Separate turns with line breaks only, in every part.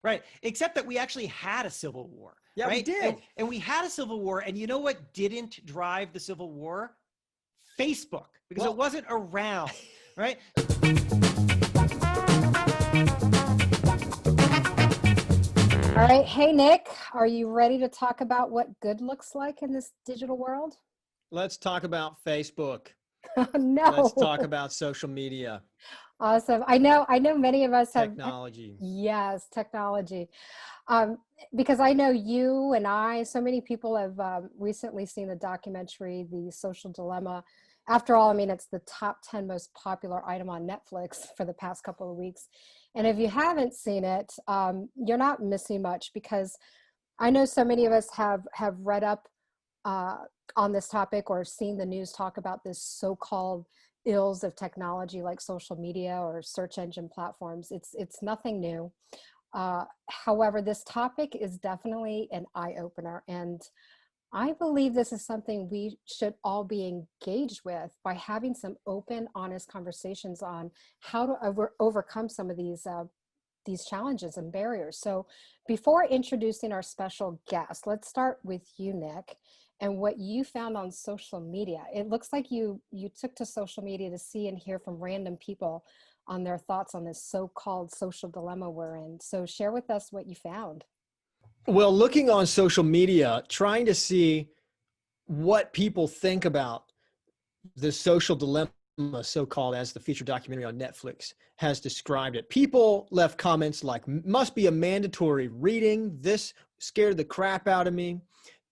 Right. Except that we actually had a civil war.
Yeah,
right?
we did.
And we had a civil war. And you know what didn't drive the civil war? Facebook, because it wasn't around, right?
All right. Hey, Nick, are you ready to talk about what good looks like in this digital world?
Let's talk about Facebook.
No.
Let's talk about social media.
Awesome. I know many of us have.
Technology.
Yes, technology. Because I know you and so many people have recently seen the documentary, The Social Dilemma. After all, I mean, it's the top 10 most popular item on Netflix for the past couple of weeks. And if you haven't seen it, you're not missing much, because I know so many of us have read up on this topic or seen the news talk about this so-called ills of technology like social media or search engine platforms. It's nothing new. However, this topic is definitely an eye-opener, and I believe this is something we should all be engaged with by having some open, honest conversations on how to overcome some of these challenges and barriers. So before introducing our special guest, let's start with you, Nick, and what you found on social media. It looks like you took to social media to see and hear from random people on their thoughts on this so-called social dilemma we're in. So share with us what you found.
Well, looking on social media, trying to see what people think about the social dilemma, so-called, as the feature documentary on Netflix has described it. People left comments like, must be a mandatory reading. This scared the crap out of me.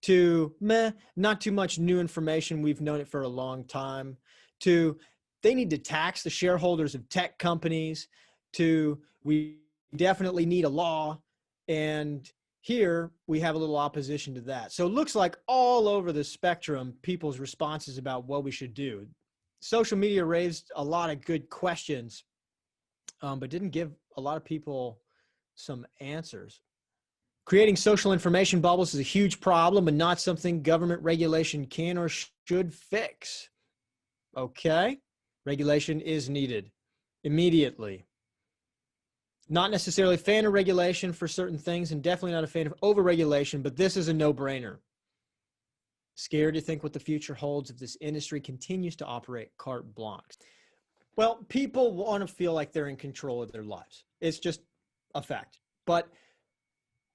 To, meh, not too much new information. We've known it for a long time. To, they need to tax the shareholders of tech companies. To, we definitely need a law. And here we have a little opposition to that. So it looks like all over the spectrum, people's responses about what we should do. Social media raised a lot of good questions, but didn't give a lot of people some answers. Creating social information bubbles is a huge problem and not something government regulation can or should fix. Okay, regulation is needed immediately. Not necessarily a fan of regulation for certain things, and definitely not a fan of over-regulation, but this is a no-brainer. Scared to think what the future holds if this industry continues to operate carte blanche. Well, people want to feel like they're in control of their lives. It's just a fact. But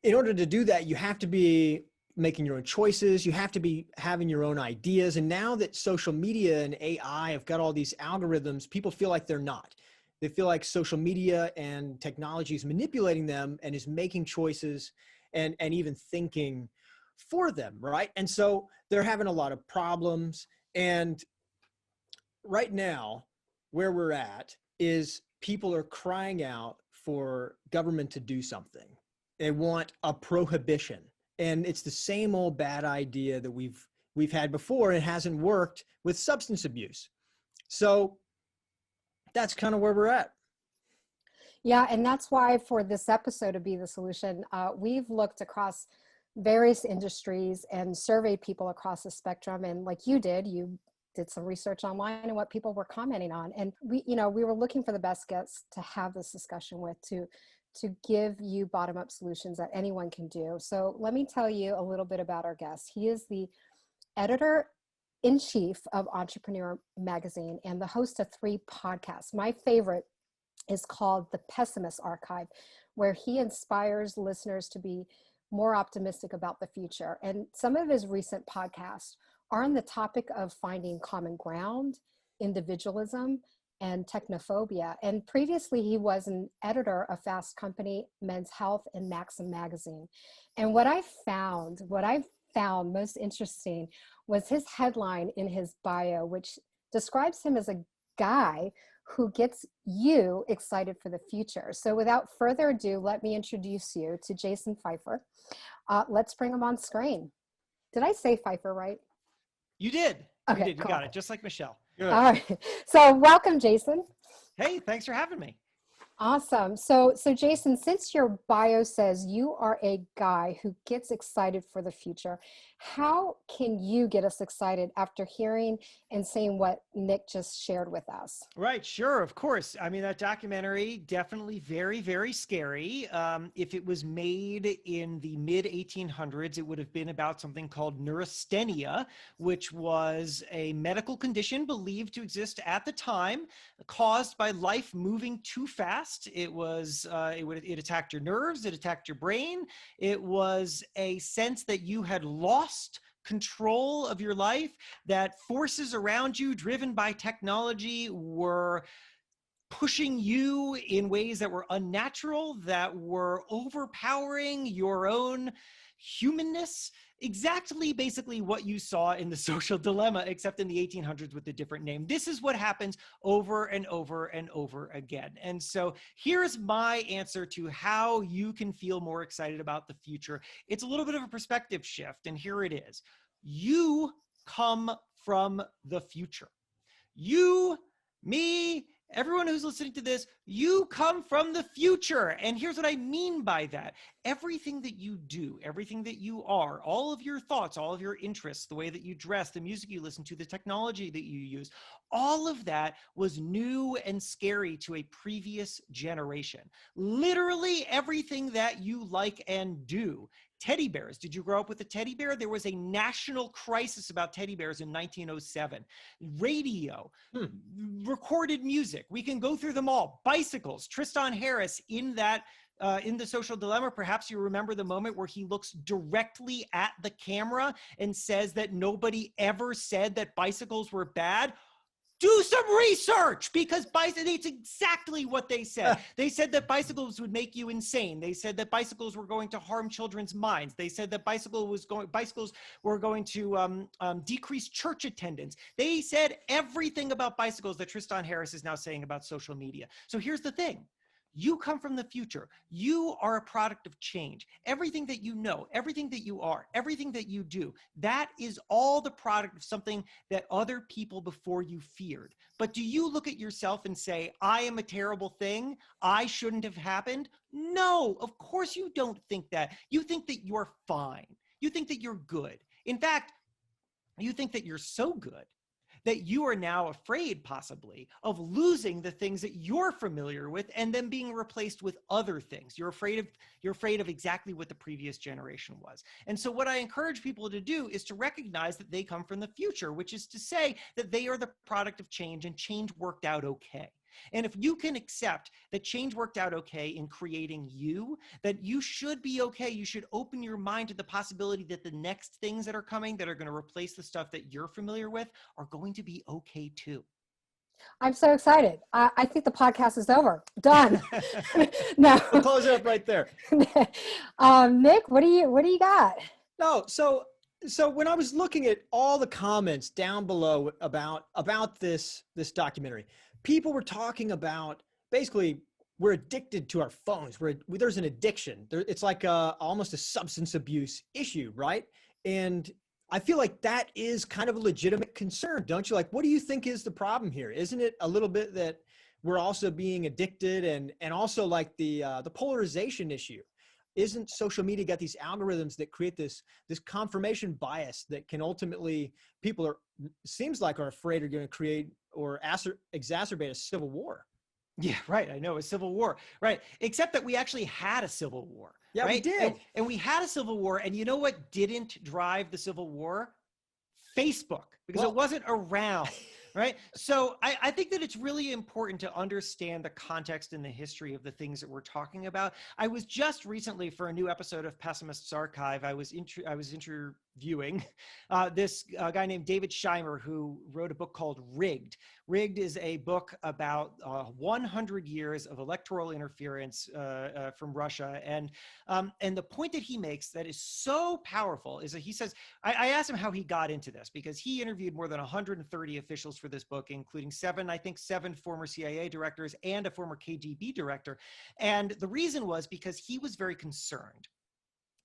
in order to do that, you have to be making your own choices. You have to be having your own ideas. And now that social media and AI have got all these algorithms, people feel like they're not. They feel like social media and technology is manipulating them and is making choices and even thinking for them, right? And so they're having a lot of problems. And right now, where we're at is people are crying out for government to do something. They want a prohibition. And it's the same old bad idea that we've had before. It hasn't worked with substance abuse. So that's kind of where we're at.
Yeah, and that's why for this episode of Be the Solution, we've looked across various industries and surveyed people across the spectrum. And like you did some research online and what people were commenting on. And we were looking for the best guests to have this discussion with, to give you bottom-up solutions that anyone can do. So let me tell you a little bit about our guest. He is the editor-in-chief of Entrepreneur Magazine and the host of 3 podcasts. My favorite is called The Pessimist Archive, where he inspires listeners to be more optimistic about the future. And some of his recent podcasts are on the topic of finding common ground, individualism, and technophobia. And previously he was an editor of Fast Company, Men's Health, and Maxim magazine. And what I found most interesting was his headline in his bio, which describes him as a guy who gets you excited for the future. So without further ado, let me introduce you to Jason Pfeiffer. Let's bring him on screen. Did I say Pfeiffer right?
You did.
Okay,
You did. You
cool.
got it. Just like Michelle. Good.
All right. So welcome, Jason.
Hey, thanks for having me.
Awesome. So Jason, since your bio says you are a guy who gets excited for the future, how can you get us excited after hearing and seeing what Nick just shared with us?
Right, sure, of course. I mean, that documentary definitely very, very scary. If it was made in the mid 1800s, it would have been about something called neurasthenia, which was a medical condition believed to exist at the time, caused by life moving too fast. It attacked your nerves, it attacked your brain. It was a sense that you had lost control of your life, that forces around you driven by technology were pushing you in ways that were unnatural, that were overpowering your own humanness. Exactly, basically what you saw in The Social Dilemma, except in the 1800s with a different name. This is what happens over and over and over again. And so here's my answer to how you can feel more excited about the future. It's a little bit of a perspective shift, and here it is. You come from the future. You, me, everyone who's listening to this, you come from the future. And here's what I mean by that. Everything that you do, everything that you are, all of your thoughts, all of your interests, the way that you dress, the music you listen to, the technology that you use, all of that was new and scary to a previous generation. Literally everything that you like and do. Teddy bears. Did you grow up with a teddy bear? There was a national crisis about teddy bears in 1907. Radio, recorded music. We can go through them all. Bicycles. Tristan Harris in The Social Dilemma, perhaps you remember the moment where he looks directly at the camera and says that nobody ever said that bicycles were bad. Do some research, because it's exactly what they said. They said that bicycles would make you insane. They said that bicycles were going to harm children's minds. They said that bicycles were going to decrease church attendance. They said everything about bicycles that Tristan Harris is now saying about social media. So here's the thing. You come from the future. You are a product of change. Everything that you know, everything that you are, everything that you do, that is all the product of something that other people before you feared. But do you look at yourself and say, I am a terrible thing, I shouldn't have happened? No, of course you don't think that. You think that you're fine. You think that you're good. In fact, you think that you're so good that you are now afraid, possibly, of losing the things that you're familiar with and then being replaced with other things. You're afraid of exactly what the previous generation was. And so what I encourage people to do is to recognize that they come from the future, which is to say that they are the product of change, and change worked out okay. And if you can accept that change worked out okay in creating you, that you should be okay. You should open your mind to the possibility that the next things that are coming that are going to replace the stuff that you're familiar with are going to be okay too.
I'm so excited. I think the podcast is over. Done. No.
We'll close it up right there.
Nick, what do you got?
No, so when I was looking at all the comments down below about this documentary, people were talking about basically we're addicted to our phones. There's an addiction. It's like almost a substance abuse issue, right? And I feel like that is kind of a legitimate concern, don't you? Like, what do you think is the problem here? Isn't it a little bit that we're also being addicted, and also like the polarization issue? Isn't social media got these algorithms that create this confirmation bias that can ultimately, people seems like are afraid are going to create or exacerbate a civil war?
Yeah, right. I know, a civil war. Right. Except that we actually had a civil war.
Yeah,
right?
we did.
And we had a civil war. And you know what didn't drive the civil war? Facebook, because it wasn't around. Right. So I think that it's really important to understand the context and the history of the things that we're talking about. I was just recently, for a new episode of Pessimist's Archive, I was interviewing this guy named David Scheimer, who wrote a book called Rigged. Rigged is a book about 100 years of electoral interference from Russia. And the point that he makes that is so powerful is that he says, I asked him how he got into this, because he interviewed more than 130 officials for this book, including seven former CIA directors and a former KGB director. And the reason was because he was very concerned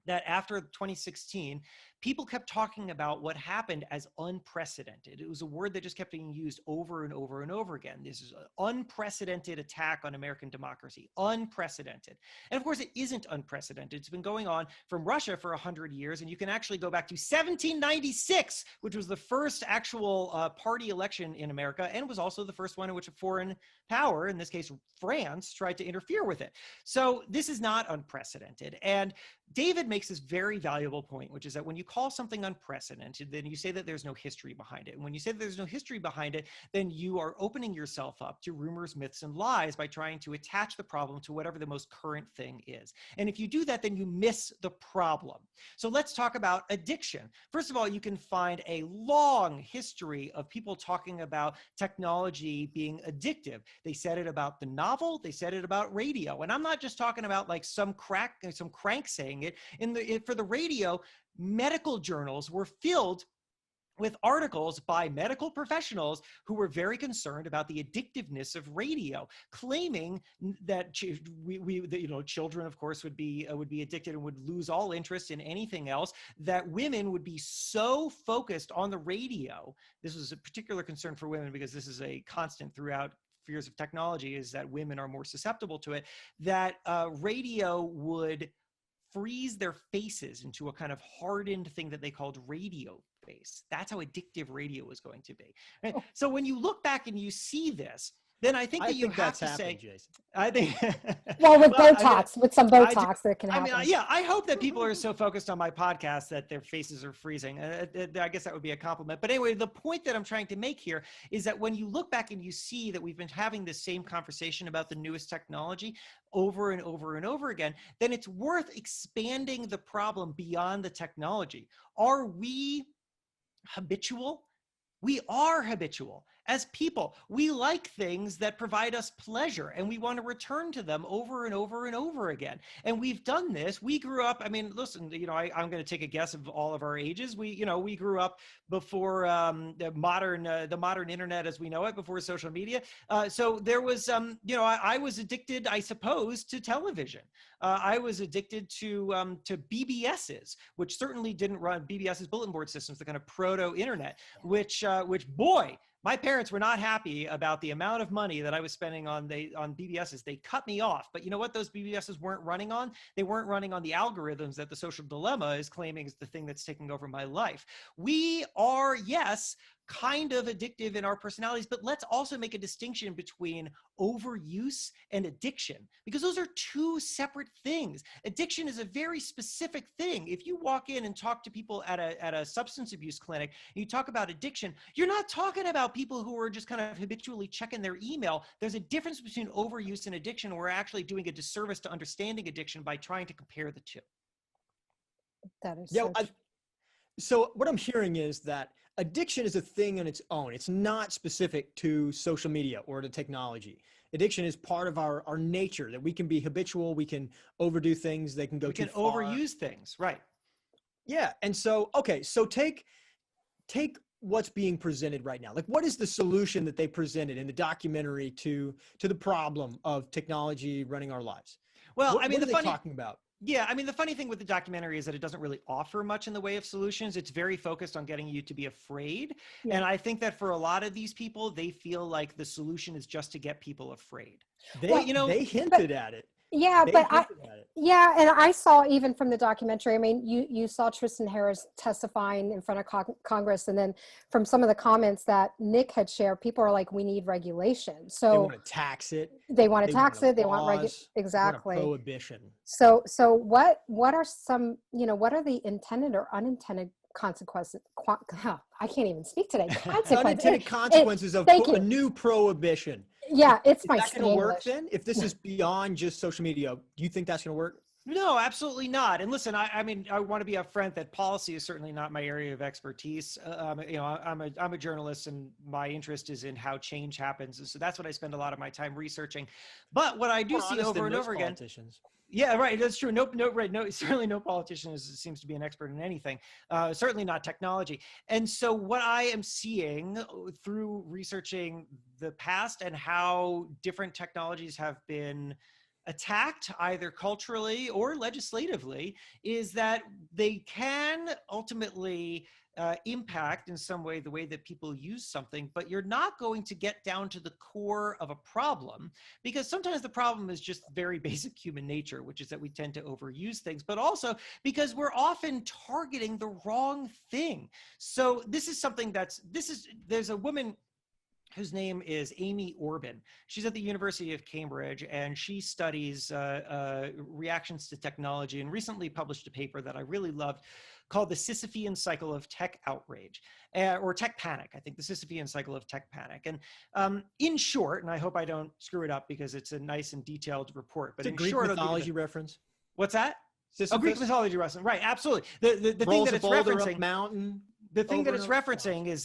that after 2016, people kept talking about what happened as unprecedented. It was a word that just kept being used over and over and over again. This is an unprecedented attack on American democracy, unprecedented. And of course, it isn't unprecedented. It's been going on from Russia for 100 years, and you can actually go back to 1796, which was the first actual party election in America, and was also the first one in which a foreign power, in this case France, tried to interfere with it. So this is not unprecedented. And David makes this very valuable point, which is that when you call something unprecedented, then you say that there's no history behind it. And when you say that there's no history behind it, then you are opening yourself up to rumors, myths, and lies by trying to attach the problem to whatever the most current thing is. And if you do that, then you miss the problem. So let's talk about addiction. First of all, you can find a long history of people talking about technology being addictive. They said it about the novel, they said it about radio. And I'm not just talking about like some crank saying it. For the radio, medical journals were filled with articles by medical professionals who were very concerned about the addictiveness of radio, claiming that children, of course, would be addicted and would lose all interest in anything else. That women would be so focused on the radio. This was a particular concern for women because this is a constant throughout fears of technology, is that women are more susceptible to it. That radio would freeze their faces into a kind of hardened thing that they called radio face. That's how addictive radio was going to be. Right? So when you look back and you see this, then I think that you have to say, Jason. I think,
well, with Botox, with some Botox, that can happen.
Yeah, I hope that people are so focused on my podcast that their faces are freezing. I guess that would be a compliment. But anyway, the point that I'm trying to make here is that when you look back and you see that we've been having this same conversation about the newest technology over and over and over again, then it's worth expanding the problem beyond the technology. Are we habitual? We are habitual. As people, we like things that provide us pleasure, and we want to return to them over and over and over again. And we've done this. We grew up, I mean, listen, I'm going to take a guess of all of our ages. We grew up before the modern internet as we know it, before social media. So there was, I was addicted, I suppose, to television. I was addicted to BBSs, which certainly didn't run BBS's bulletin board systems, the kind of proto-internet, which boy, my parents were not happy about the amount of money that I was spending on BBSs. They cut me off. But you know what those BBSs weren't running on? They weren't running on the algorithms that the Social Dilemma is claiming is the thing that's taking over my life. We are, yes, kind of addictive in our personalities, but let's also make a distinction between overuse and addiction, because those are two separate things. Addiction is a very specific thing. If you walk in and talk to people at a substance abuse clinic, and you talk about addiction, you're not talking about people who are just kind of habitually checking their email. There's a difference between overuse and addiction. We're actually doing a disservice to understanding addiction by trying to compare the two.
That is
so what I'm hearing is that addiction is a thing on its own. It's not specific to social media or to technology. Addiction is part of our nature, that we can be habitual. We can overdo things. They can go too far.
We can overuse things. Right.
Yeah. And so, okay. So take what's being presented right now. Like, what is the solution that they presented in the documentary to the problem of technology running our lives?
Well,
what are they talking about?
Yeah, I mean, the funny thing with the documentary is that it doesn't really offer much in the way of solutions. It's very focused on getting you to be afraid. Yeah. And I think that for a lot of these people, they feel like the solution is just to get people afraid.
They hinted at it.
Yeah, and I saw even from the documentary, I mean, you saw Tristan Harris testifying in front of Congress, and then from some of the comments that Nick had shared, people are like, we need regulation. So
they want to tax it.
They want to tax it. They want exactly prohibition. So what are some, what are the intended or unintended consequences? I can't even speak today.
Unintended consequences of a new prohibition.
Yeah, it's
my Is that going to work then? If this is beyond just social media, do you think that's going to work?
No, absolutely not. And listen, I mean, I want to be upfront that policy is certainly not my area of expertise. I'm a journalist, and my interest is in how change happens. And so that's what I spend a lot of my time researching. But what I do see over and over again. Yeah, right. That's true. No, certainly no politician seems to be an expert in anything. Certainly not technology. And so what I am seeing through researching the past and how different technologies have been attacked either culturally or legislatively is that they can ultimately impact in some way the way that people use something, but you're not going to get down to the core of a problem, because sometimes the problem is just very basic human nature, which is that we tend to overuse things, but also because we're often targeting the wrong thing. So this is something there's a woman whose name is Amy Orban. She's at the University of Cambridge, and she studies reactions to technology, and recently published a paper that I really loved called The Sisyphean Cycle of Tech Outrage, or Tech Panic. I think The Sisyphean Cycle of Tech Panic. And in short, and I hope I don't screw it up because it's a nice and detailed report, but
it's a Greek mythology reference.
What's that?
Sisyphus?
Oh, Greek mythology reference. Right, absolutely. The thing that it's referencing,
mountain.
the thing that it's referencing is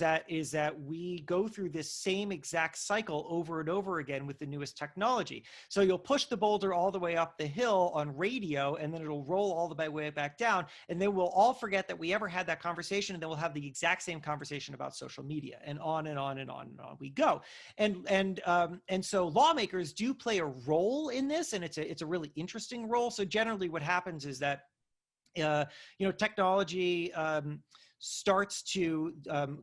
that we go through this same exact cycle over and over again with the newest technology. So you'll push the boulder all the way up the hill on radio, and then it'll roll all the way back down, and then we'll all forget that we ever had that conversation, and then we'll have the exact same conversation about social media, and on and on and on and on we go. And so lawmakers do play a role in this, and it's a really interesting role. So generally, what happens is that technology starts to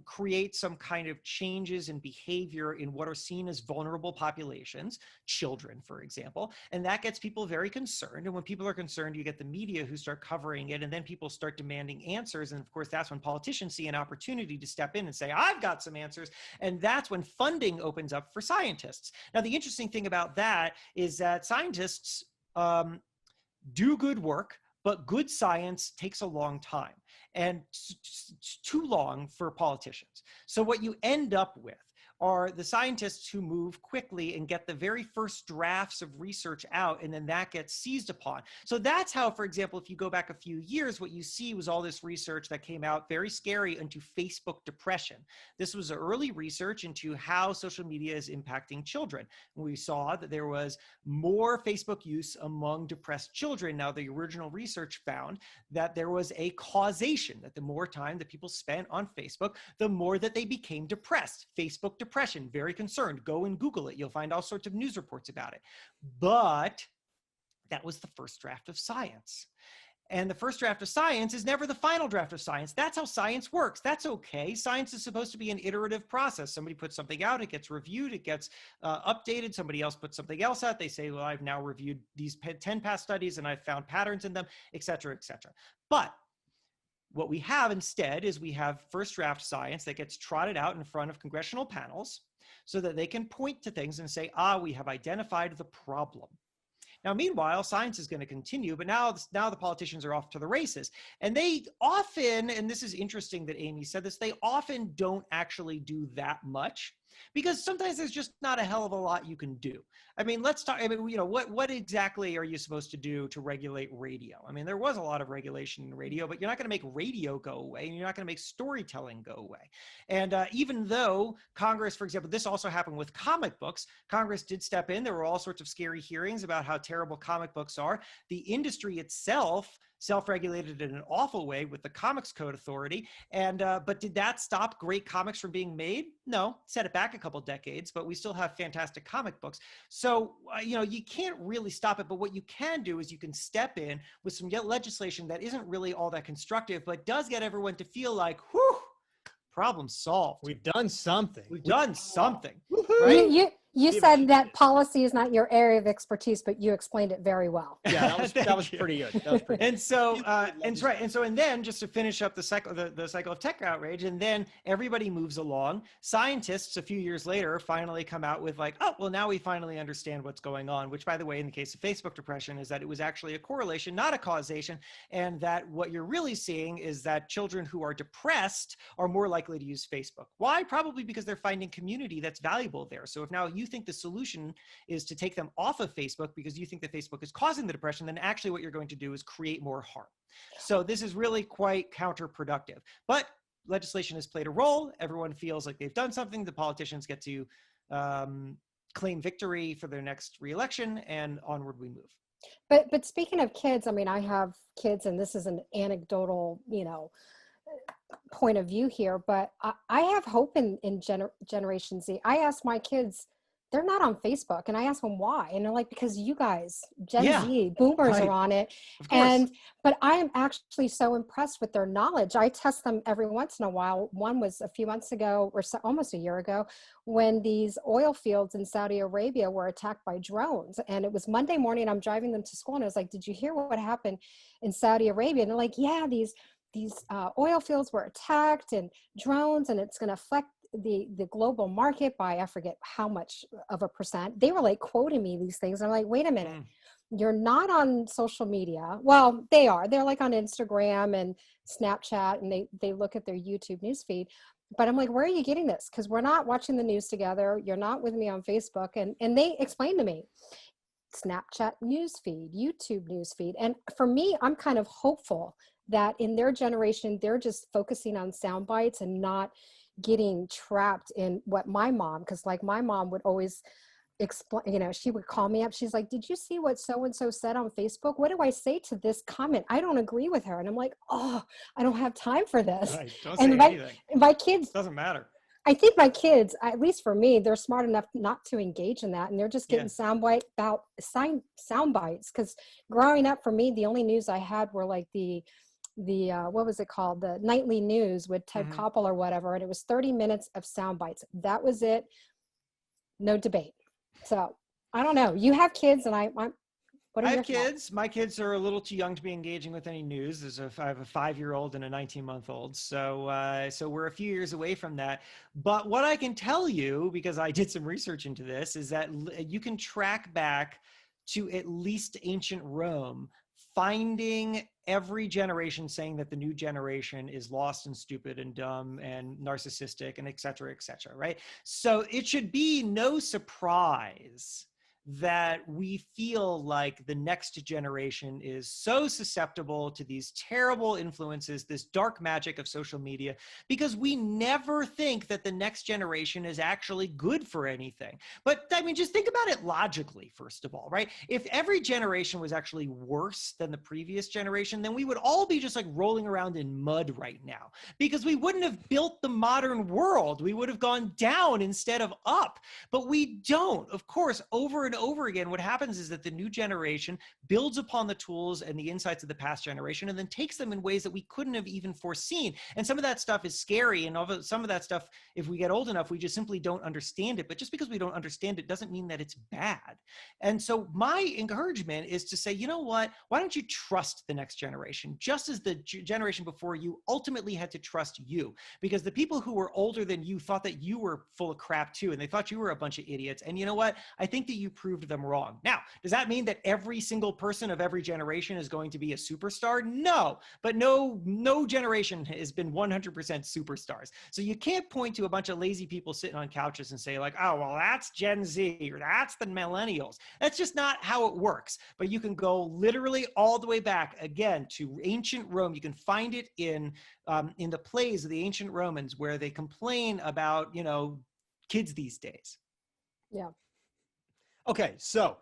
create some kind of changes in behavior in what are seen as vulnerable populations, children, for example, and that gets people very concerned. And when people are concerned, you get the media who start covering it, and then people start demanding answers. And of course, that's when politicians see an opportunity to step in and say, I've got some answers. And that's when funding opens up for scientists. Now, the interesting thing about that is that scientists do good work, but good science takes a long time, and too long for politicians. So what you end up with are the scientists who move quickly and get the very first drafts of research out, and then that gets seized upon. So that's how, for example, if you go back a few years, what you see was all this research that came out, very scary, into Facebook depression. This was early research into how social media is impacting children. We saw that there was more Facebook use among depressed children. Now, the original research found that there was a causation, that the more time that people spent on Facebook, the more that they became depressed. Facebook depression, very concerned. Go and Google it. You'll find all sorts of news reports about it. But that was the first draft of science. And the first draft of science is never the final draft of science. That's how science works. That's okay. Science is supposed to be an iterative process. Somebody puts something out, it gets reviewed, it gets updated. Somebody else puts something else out. They say, well, I've now reviewed these 10 past studies and I've found patterns in them, et cetera, et cetera. But what we have instead is we have first draft science that gets trotted out in front of congressional panels so that they can point to things and say, we have identified the problem. Now, meanwhile, science is going to continue, but now the politicians are off to the races. And they often, and this is interesting that Amy said this, they often don't actually do that much, because sometimes there's just not a hell of a lot you can do. I mean, let's talk, what exactly are you supposed to do to regulate radio? I mean, there was a lot of regulation in radio, but you're not going to make radio go away, and you're not going to make storytelling go away. And even though Congress, for example, this also happened with comic books, Congress did step in. There were all sorts of scary hearings about how terrible comic books are. The industry itself self-regulated in an awful way with the Comics Code Authority. And but did that stop great comics from being made? No, set it back a couple decades, but we still have fantastic comic books. So, you can't really stop it, but what you can do is you can step in with some legislation that isn't really all that constructive, but does get everyone to feel like, whew, problem solved.
We've done something.
We've done something.
Right? You said that policy is not your area of expertise, but you explained it very well.
Yeah, that was pretty good. That was pretty good.
And so, and then just to finish up the cycle of tech outrage, and then everybody moves along. Scientists a few years later finally come out with like, oh, well, now we finally understand what's going on, which, by the way, in the case of Facebook depression, is that it was actually a correlation, not a causation, and that what you're really seeing is that children who are depressed are more likely to use Facebook. Why? Probably because they're finding community that's valuable there. So if now you think the solution is to take them off of Facebook because you think that Facebook is causing the depression, then actually what you're going to do is create more harm. So this is really quite counterproductive. But legislation has played a role. Everyone feels like they've done something. The politicians get to claim victory for their next reelection, and onward we move.
But speaking of kids, I mean, I have kids, and this is an anecdotal, point of view here, but I have hope in Generation Z. I ask my kids they're not on Facebook. And I asked them why. And they're like, because you guys, Gen
Yeah,
Z, boomers
right.
are on it.
Of course.
But I am actually so impressed with their knowledge. I test them every once in a while. One was a few months ago, or so, almost a year ago, when these oil fields in Saudi Arabia were attacked by drones. And it was Monday morning, I'm driving them to school, and I was like, did you hear what happened in Saudi Arabia? And they're like, yeah, these oil fields were attacked and drones, and it's going to affect the global market by, I forget how much of a percent. They were like quoting me these things. I'm like, wait a minute, you're not on social media. Well, they are. They're like on Instagram and Snapchat, and they look at their YouTube newsfeed. But I'm like, where are you getting this? Because we're not watching the news together. You're not with me on Facebook. And they explained to me, Snapchat newsfeed, YouTube newsfeed. And for me, I'm kind of hopeful that in their generation, they're just focusing on sound bites and not getting trapped in what my mom, because like my mom would always explain, you know, she would call me up. She's like, did you see what so-and-so said on Facebook? What do I say to this comment? I don't agree with her. And I'm like, oh, I don't have time for this.
Right. Don't say anything.
My kids,
Doesn't matter.
I think my kids, at least for me, they're smart enough not to engage in that. And they're just getting sound bites. Because growing up for me, the only news I had were like the what was it called? The nightly news with Ted Koppel or whatever. And it was 30 minutes of sound bites. That was it. No debate. So I don't know. You have kids, and I have
kids. My kids are a little too young to be engaging with any news. I have a 5-year-old and a 19-month-old. So we're a few years away from that. But what I can tell you, because I did some research into this, is that you can track back to at least ancient Rome, finding every generation saying that the new generation is lost and stupid and dumb and narcissistic and et cetera, right? So it should be no surprise that we feel like the next generation is so susceptible to these terrible influences, this dark magic of social media, because we never think that the next generation is actually good for anything. But I mean, just think about it logically, first of all, right? If every generation was actually worse than the previous generation, then we would all be just like rolling around in mud right now, because we wouldn't have built the modern world. We would have gone down instead of up, but we don't. Of course, over and over again, what happens is that the new generation builds upon the tools and the insights of the past generation and then takes them in ways that we couldn't have even foreseen. And some of that stuff is scary. And some of that stuff, if we get old enough, we just simply don't understand it. But just because we don't understand it doesn't mean that it's bad. And so my encouragement is to say, you know what? Why don't you trust the next generation, just as the generation before you ultimately had to trust you? Because the people who were older than you thought that you were full of crap too, and they thought you were a bunch of idiots. And you know what? I think that you proved them wrong. Now, does that mean that every single person of every generation is going to be a superstar? No, but no generation has been 100% superstars. So you can't point to a bunch of lazy people sitting on couches and say like, oh, well, that's Gen Z or that's the millennials. That's just not how it works. But you can go literally all the way back again to ancient Rome. You can find it in the plays of the ancient Romans where they complain about, you know, kids these days.
Yeah.
Okay, so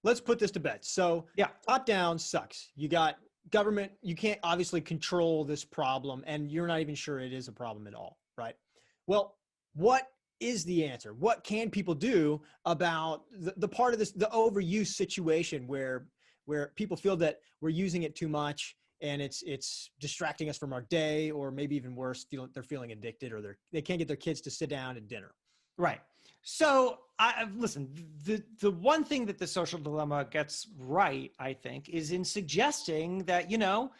let's put this to bed. So
yeah,
top down sucks. You got government, you can't obviously control this problem, and you're not even sure it is a problem at all, right? Well, what is the answer? What can people do about the part of this, the overuse situation where people feel that we're using it too much and it's distracting us from our day, or maybe even worse, they're feeling addicted, or they can't get their kids to sit down at dinner.
Right. So listen, the one thing that the social dilemma gets right, I think, is in suggesting that, you know,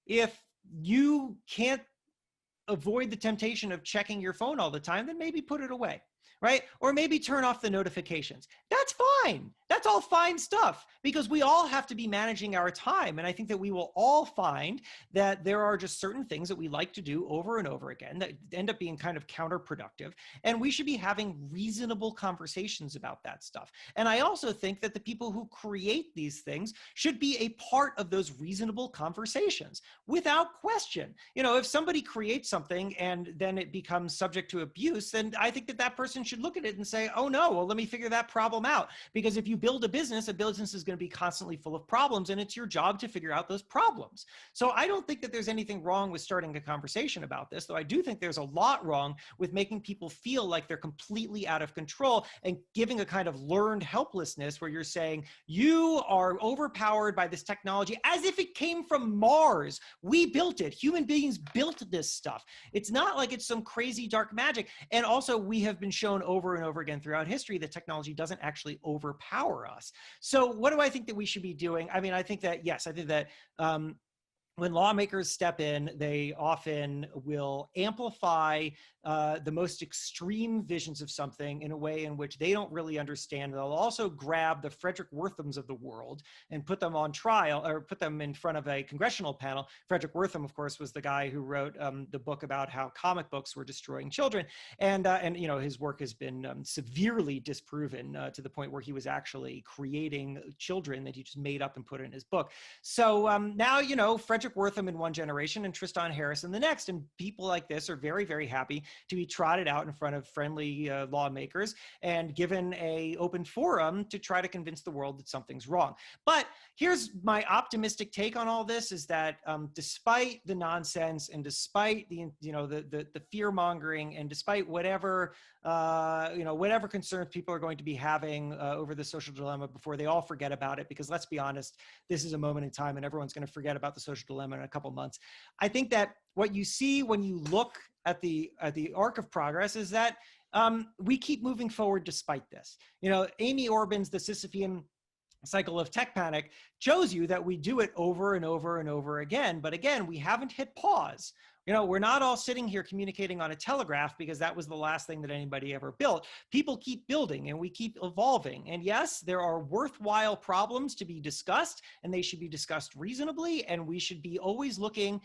if you can't avoid the temptation of checking your phone all the time, then maybe put it away, right? Or maybe turn off the notifications. That's fine. That's all fine stuff, because we all have to be managing our time. And I think that we will all find that there are just certain things that we like to do over and over again that end up being kind of counterproductive. And we should be having reasonable conversations about that stuff. And I also think that the people who create these things should be a part of those reasonable conversations without question. You know, if somebody creates something and then it becomes subject to abuse, then I think that that person should look at it and say, oh no, well, let me figure that problem out. Because if you build a business is going to be constantly full of problems, and it's your job to figure out those problems. So I don't think that there's anything wrong with starting a conversation about this, though I do think there's a lot wrong with making people feel like they're completely out of control and giving a kind of learned helplessness where you're saying, you are overpowered by this technology as if it came from Mars. We built it. Human beings built this stuff. It's not like it's some crazy dark magic. And also, we have been shown over and over again throughout history that technology doesn't actually overpower us. So what do I think that we should be doing? I mean, I think that, yes, I think that when lawmakers step in, they often will amplify the most extreme visions of something in a way in which they don't really understand. They'll also grab the Frederick Worthams of the world and put them on trial, or put them in front of a congressional panel. Frederick Wortham, of course, was the guy who wrote the book about how comic books were destroying children. And you know, his work has been severely disproven to the point where he was actually creating children that he just made up and put in his book. So now, you know, Frederick Wortham in one generation and Tristan Harris in the next. And people like this are very, very happy to be trotted out in front of friendly lawmakers and given a open forum to try to convince the world that something's wrong. But here's my optimistic take on all this, is that despite the nonsense and despite the, you know, the fear mongering, and despite whatever, you know, whatever concerns people are going to be having over the social dilemma before they all forget about it, because let's be honest, this is a moment in time and everyone's going to forget about the social dilemma in a couple months. I think that what you see when you look at the arc of progress is that we keep moving forward despite this. You know, Amy Orban's The Sisyphean Cycle of Tech Panic shows you that we do it over and over and over again. But again, we haven't hit pause. You know, we're not all sitting here communicating on a telegraph because that was the last thing that anybody ever built. People keep building and we keep evolving. And yes, there are worthwhile problems to be discussed, and they should be discussed reasonably. And we should be always looking,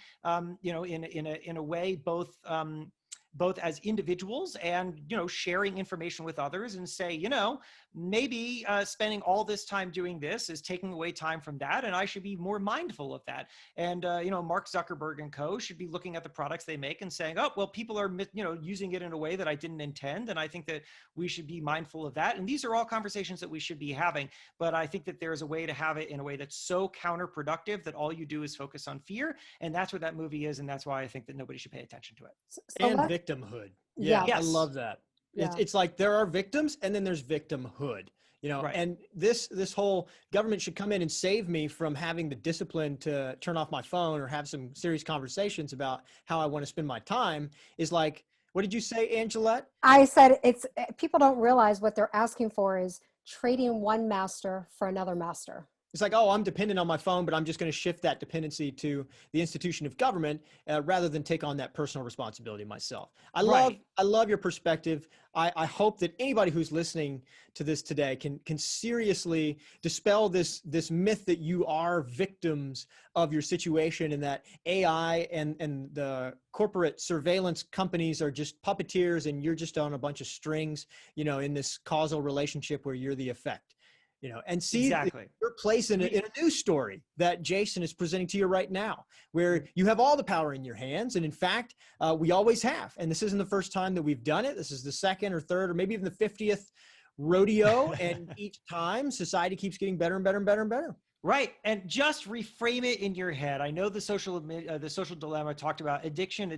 you know, in a way, both as individuals and, you know, sharing information with others, and say, you know, maybe spending all this time doing this is taking away time from that, and I should be more mindful of that. And, you know, Mark Zuckerberg and co should be looking at the products they make and saying, oh, well, people are, you know, using it in a way that I didn't intend, and I think that we should be mindful of that. And these are all conversations that we should be having, but I think that there's a way to have it in a way that's so counterproductive that all you do is focus on fear, and that's what that movie is, and that's why I think that nobody should pay attention to it.
And victimhood. Yeah,
yes.
I love that.
Yeah.
It's like there are victims and then there's victimhood, you know,
Right.
and this whole government should come in and save me from having the discipline to turn off my phone or have some serious conversations about how I want to spend my time is like, what did you say, Angelette?
I said it's, people don't realize what they're asking for is trading one master for another master.
It's like, oh, I'm dependent on my phone, but I'm just going to shift that dependency to the institution of government rather than take on that personal responsibility myself. I love your perspective. I hope that anybody who's listening to this today can seriously dispel this myth that you are victims of your situation, and that AI and the corporate surveillance companies are just puppeteers and you're just on a bunch of strings, you know, in this causal relationship where you're the effect. You know, and see
Exactly.
your place in a news story that Jason is presenting to you right now, where you have all the power in your hands. And in fact, we always have. And this isn't the first time that we've done it. This is the second or third, or maybe even the 50th rodeo. And each time society keeps getting better and better and better and better.
Right. And just reframe it in your head. I know the social dilemma talked about addiction,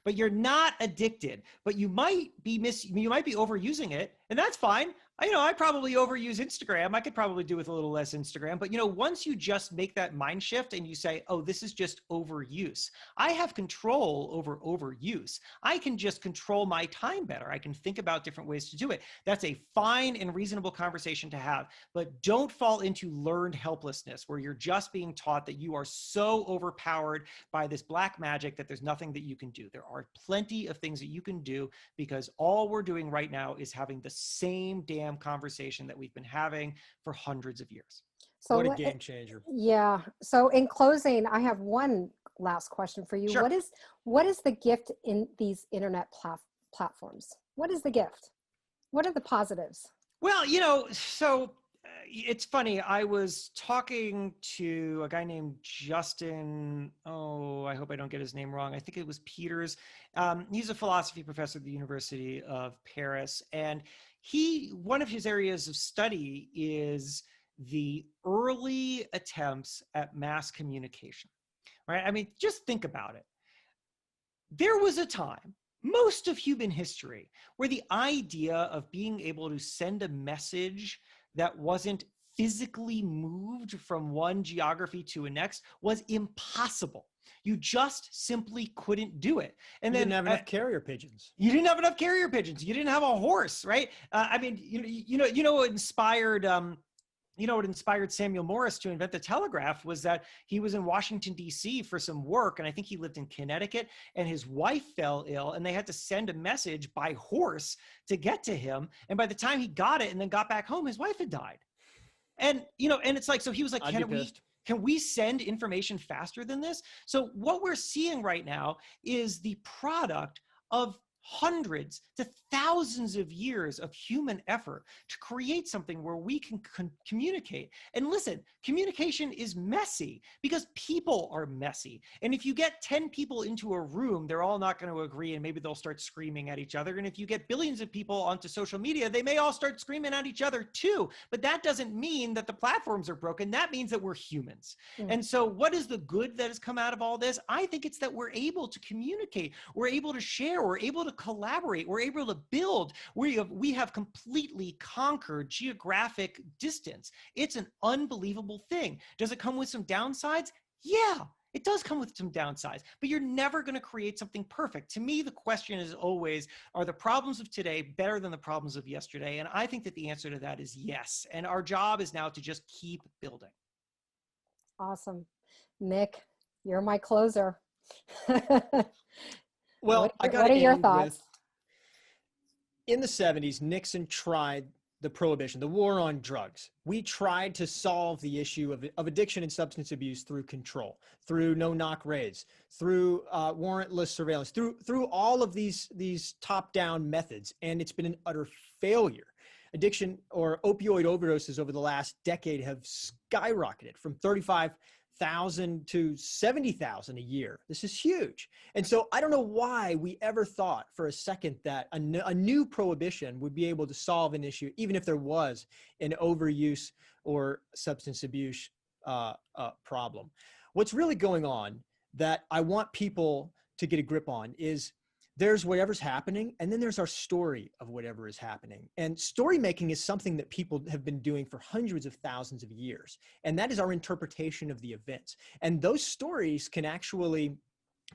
but you're not addicted, but you might be overusing it, and that's fine. I probably overuse Instagram. I could probably do with a little less Instagram, but once you just make that mind shift and you say, oh, this is just overuse. I have control over overuse. I can just control my time better. I can think about different ways to do it. That's a fine and reasonable conversation to have, but don't fall into learned helplessness where you're just being taught that you are so overpowered by this black magic that there's nothing that you can do. There are plenty of things that you can do, because all we're doing right now is having the same damn conversation that we've been having for hundreds of years.
So
what a game changer.
Yeah. So in closing, I have one last question for you.
Sure.
What is the gift in these internet platforms? What is the gift? What are the positives?
Well, so it's funny. I was talking to a guy named Justin. Oh, I hope I don't get his name wrong. I think it was Peters. He's a philosophy professor at the University of Paris. And one of his areas of study is the early attempts at mass communication, right? I mean, just think about it. There was a time, most of human history, where the idea of being able to send a message that wasn't physically moved from one geography to a next was impossible. You just simply couldn't do it. And
You
then
didn't have enough carrier pigeons.
you didn't have enough carrier pigeons. You didn't have a horse, right? I mean, what inspired what inspired Samuel Morse to invent the telegraph was that he was in Washington, D.C. for some work, and I think he lived in Connecticut, and his wife fell ill, and they had to send a message by horse to get to him. And by the time he got it and then got back home, his wife had died. And, and it's like, so he was like, can we send information faster than this? So what we're seeing right now is the product of hundreds to thousands of years of human effort to create something where we can communicate. And listen, communication is messy because people are messy. And if you get 10 people into a room, they're all not going to agree, and maybe they'll start screaming at each other. And if you get billions of people onto social media, they may all start screaming at each other too. But that doesn't mean that the platforms are broken. That means that we're humans. And so what is the good that has come out of all this? I think it's that we're able to communicate, we're able to share, we're able to collaborate, we're able to build. We have completely conquered geographic distance. It's an unbelievable thing. Does it come with some downsides? Yeah, it does come with some downsides, but you're never going to create something perfect. To me, the question is always, are the problems of today better than the problems of yesterday? And I think that the answer to that is yes. And our job is now to just keep building.
Awesome. Nick, you're my closer.
Well,
what are your thoughts?
In the 70s, Nixon tried the prohibition, the war on drugs. We tried to solve the issue of addiction and substance abuse through control, through no-knock raids, through warrantless surveillance, through all of these top-down methods, and it's been an utter failure. Addiction or opioid overdoses over the last decade have skyrocketed from 35,000 to 70,000 a year. This is huge. And so I don't know why we ever thought for a second that a new prohibition would be able to solve an issue, even if there was an overuse or substance abuse problem. What's really going on that I want people to get a grip on is there's whatever's happening, and then there's our story of whatever is happening. And story making is something that people have been doing for hundreds of thousands of years. And that is our interpretation of the events. And those stories can actually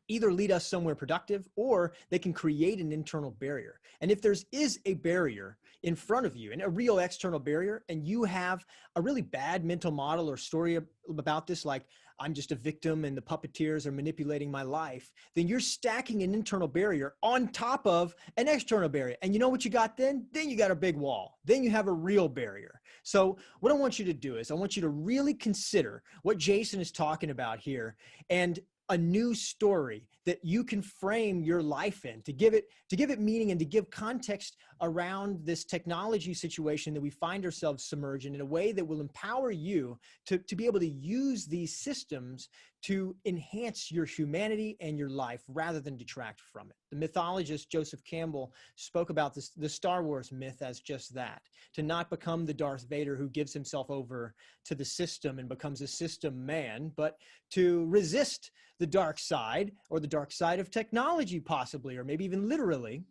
either lead us somewhere productive, or they can create an internal barrier. And if is a barrier in front of you, and a real external barrier, and you have a really bad mental model or story about this, like I'm just a victim and the puppeteers are manipulating my life, then you're stacking an internal barrier on top of an external barrier. And you know what you got then? Then you got a big wall. Then you have a real barrier. So what I want you to do is I want you to really consider what Jason is talking about here, and a new story that you can frame your life in, to give it meaning and to give context around this technology situation that we find ourselves submerged in a way that will empower you to be able to use these systems to enhance your humanity and your life rather than detract from it. The mythologist Joseph Campbell spoke about the Star Wars myth as just that, to not become the Darth Vader who gives himself over to the system and becomes a system man, but to resist the dark side, or the dark side of technology possibly, or maybe even literally,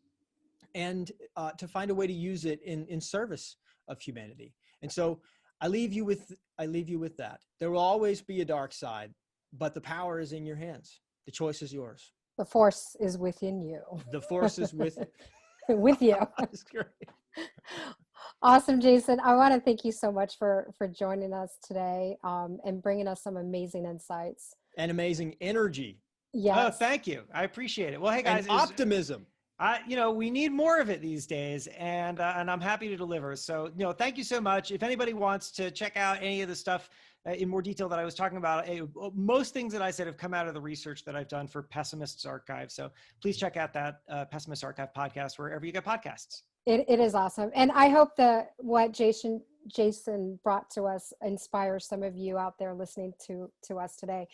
and to find a way to use it in service of humanity. And so I leave you with that. There will always be a dark side, but the power is in your hands. The choice is yours.
The force is within you.
The force is with
with you.
That's great.
Awesome, Jason. I want to thank you so much for joining us today and bringing us some amazing insights.
And amazing energy.
Yes.
Oh, thank you. I appreciate it. Well, hey guys,
and optimism.
We need more of it these days, and I'm happy to deliver. So, thank you so much. If anybody wants to check out any of the stuff in more detail that I was talking about, most things that I said have come out of the research that I've done for Pessimist's Archive. So please check out that Pessimist's Archive podcast wherever you get podcasts.
It is awesome. And I hope that what Jason brought to us inspires some of you out there listening to us today.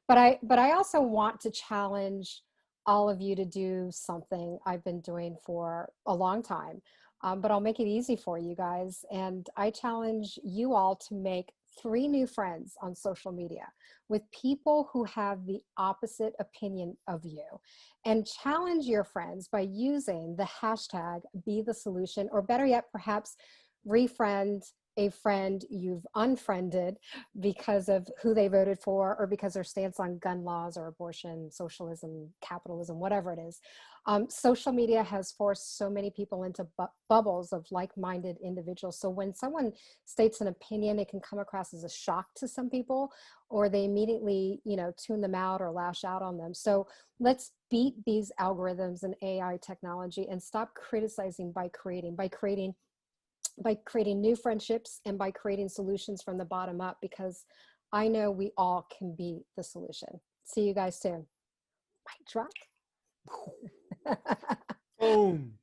But I also want to challenge all of you to do something I've been doing for a long time. But I'll make it easy for you guys. And I challenge you all to make 3 new friends on social media with people who have the opposite opinion of you, and challenge your friends by using the hashtag be the solution, or better yet, perhaps refriend a friend you've unfriended because of who they voted for, or because their stance on gun laws or abortion, socialism, capitalism, whatever it is. Social media has forced so many people into bubbles of like-minded individuals. So when someone states an opinion, it can come across as a shock to some people, or they immediately, tune them out or lash out on them. So let's beat these algorithms and AI technology and stop criticizing by creating new friendships, and by creating solutions from the bottom up, because I know we all can be the solution. See you guys soon. Mic drop.
Boom.